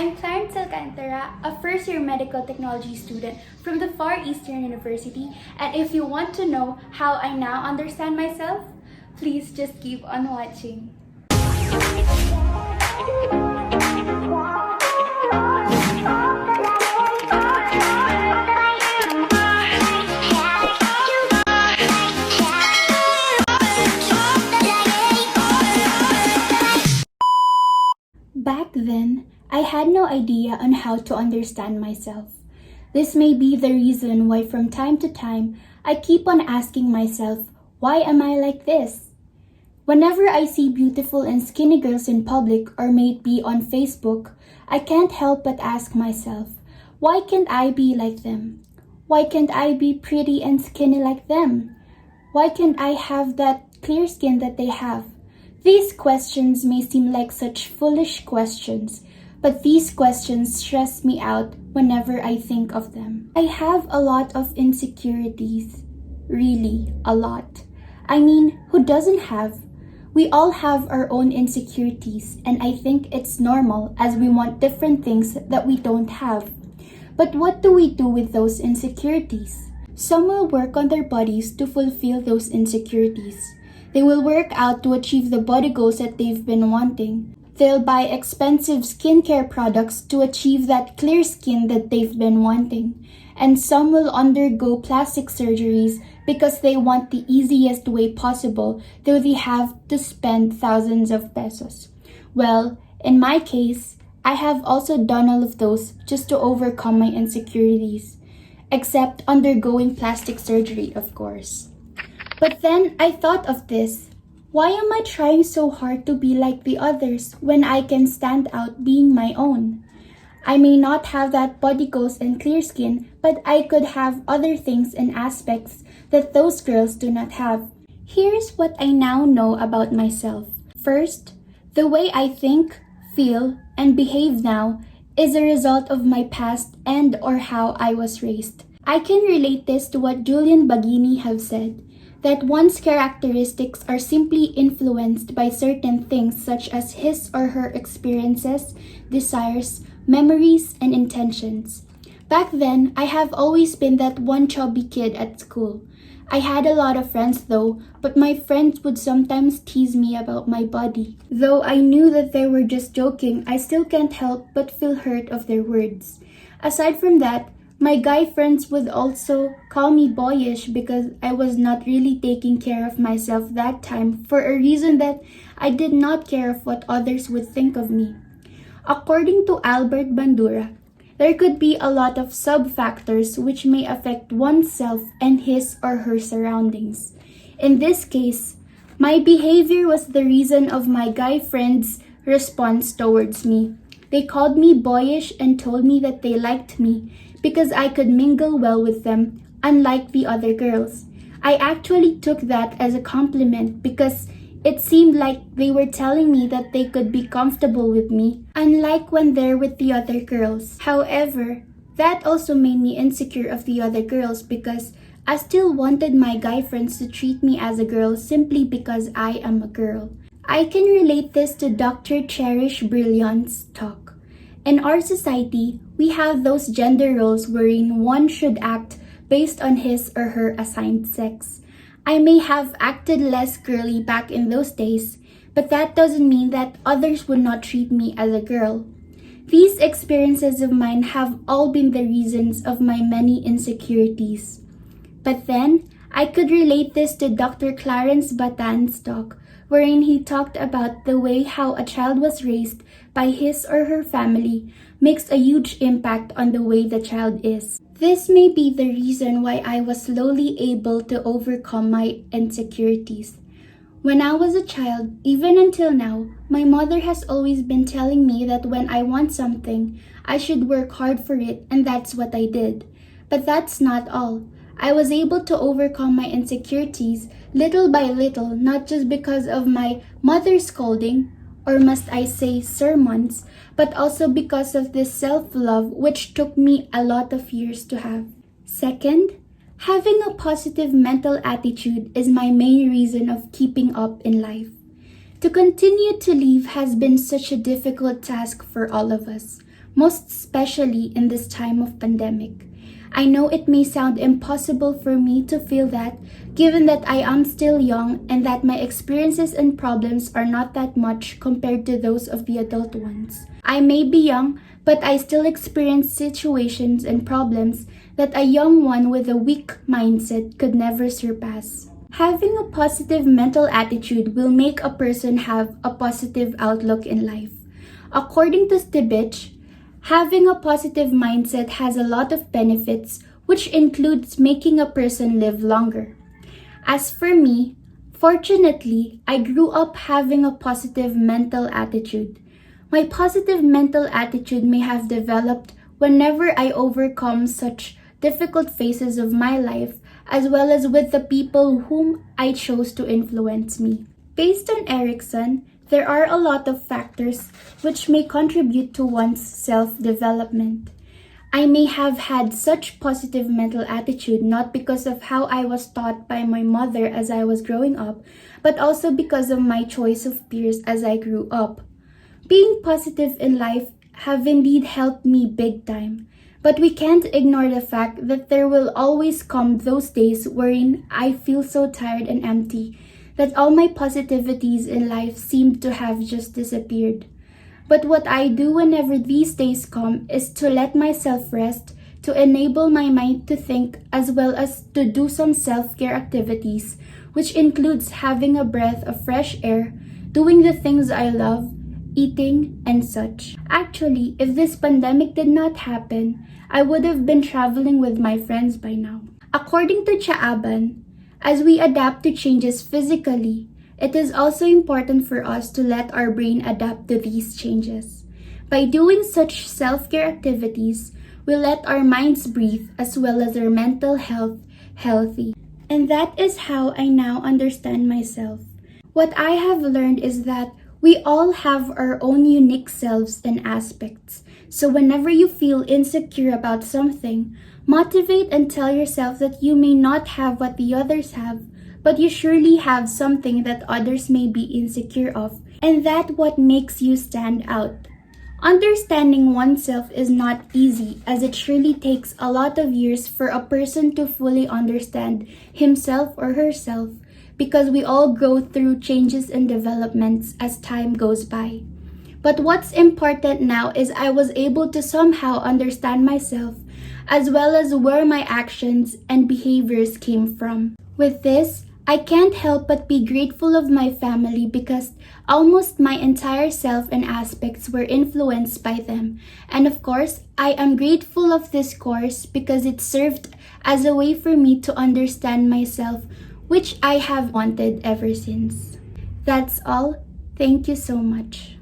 I'm Clarence Alcantara, a first-year medical technology student from the Far Eastern University, and if you want to know how I now understand myself, please just keep on watching. Back then, I had no idea on how to understand myself. This may be the reason why from time to time, I keep on asking myself, why am I like this? Whenever I see beautiful and skinny girls in public or may it be on Facebook, I can't help but ask myself, why can't I be like them? Why can't I be pretty and skinny like them? Why can't I have that clear skin that they have? These questions may seem like such foolish questions, but these questions stress me out whenever I think of them. I have a lot of insecurities. Really, a lot. I mean, who doesn't have? We all have our own insecurities, and I think it's normal as we want different things that we don't have. But what do we do with those insecurities? Some will work on their bodies to fulfill those insecurities. They will work out to achieve the body goals that they've been wanting. They'll buy expensive skincare products to achieve that clear skin that they've been wanting. And some will undergo plastic surgeries because they want the easiest way possible, though they have to spend thousands of pesos. Well, in my case, I have also done all of those just to overcome my insecurities. Except undergoing plastic surgery, of course. But then I thought of this. Why am I trying so hard to be like the others when I can stand out being my own? I may not have that body goals and clear skin, but I could have other things and aspects that those girls do not have. Here's what I now know about myself. First, the way I think, feel, and behave now is a result of my past and or how I was raised. I can relate this to what Julian Baggini have said, that one's characteristics are simply influenced by certain things such as his or her experiences, desires, memories, and intentions. Back then, I have always been that one chubby kid at school. I had a lot of friends though, but my friends would sometimes tease me about my body. Though I knew that they were just joking, I still can't help but feel hurt of their words. Aside from that, my guy friends would also call me boyish because I was not really taking care of myself that time for a reason that I did not care of what others would think of me. According to Albert Bandura, there could be a lot of sub-factors which may affect oneself and his or her surroundings. In this case, my behavior was the reason of my guy friends' response towards me. They called me boyish and told me that they liked me because I could mingle well with them, unlike the other girls. I actually took that as a compliment because it seemed like they were telling me that they could be comfortable with me, unlike when they're with the other girls. However, that also made me insecure of the other girls because I still wanted my guy friends to treat me as a girl simply because I am a girl. I can relate this to Dr. Cherish Brilliant's talk. In our society, we have those gender roles wherein one should act based on his or her assigned sex. I may have acted less girly back in those days, but that doesn't mean that others would not treat me as a girl. These experiences of mine have all been the reasons of my many insecurities. But then, I could relate this to Dr. Clarence Batan's talk, wherein he talked about the way how a child was raised by his or her family makes a huge impact on the way the child is. This may be the reason why I was slowly able to overcome my insecurities. When I was a child, even until now, my mother has always been telling me that when I want something, I should work hard for it, and that's what I did. But that's not all. I was able to overcome my insecurities little by little, not just because of my mother's scolding, or must I say sermons, but also because of this self-love which took me a lot of years to have. Second, having a positive mental attitude is my main reason of keeping up in life. To continue to live has been such a difficult task for all of us. most especially in this time of pandemic. I know it may sound impossible for me to feel that, given that I am still young and that my experiences and problems are not that much compared to those of the adult ones. I may be young, but I still experience situations and problems that a young one with a weak mindset could never surpass. Having a positive mental attitude will make a person have a positive outlook in life. According to Stibich, having a positive mindset has a lot of benefits, which includes making a person live longer. As for me, fortunately, I grew up having a positive mental attitude. My positive mental attitude may have developed whenever I overcome such difficult phases of my life, as well as with the people whom I chose to influence me. Based on Erickson, there are a lot of factors which may contribute to one's self-development. I may have had such positive mental attitude not because of how I was taught by my mother as I was growing up, but also because of my choice of peers as I grew up. Being positive in life have indeed helped me big time, but we can't ignore the fact that there will always come those days wherein I feel so tired and empty that all my positivities in life seem to have just disappeared. But what I do whenever these days come is to let myself rest, to enable my mind to think as well as to do some self-care activities, which includes having a breath of fresh air, doing the things I love, eating, and such. Actually, if this pandemic did not happen, I would have been traveling with my friends by now. According to Chaaban, as we adapt to changes physically, it is also important for us to let our brain adapt to these changes. By doing such self-care activities, we let our minds breathe as well as our mental health healthy. And that is how I now understand myself. What I have learned is that we all have our own unique selves and aspects. So whenever you feel insecure about something, motivate and tell yourself that you may not have what the others have, but you surely have something that others may be insecure of, and that what makes you stand out. Understanding oneself is not easy, as it surely takes a lot of years for a person to fully understand himself or herself, because we all go through changes and developments as time goes by. But what's important now is I was able to somehow understand myself, as well as where my actions and behaviors came from. With this, I can't help but be grateful of my family because almost my entire self and aspects were influenced by them. And of course, I am grateful of this course because it served as a way for me to understand myself, which I have wanted ever since. That's all. Thank you so much.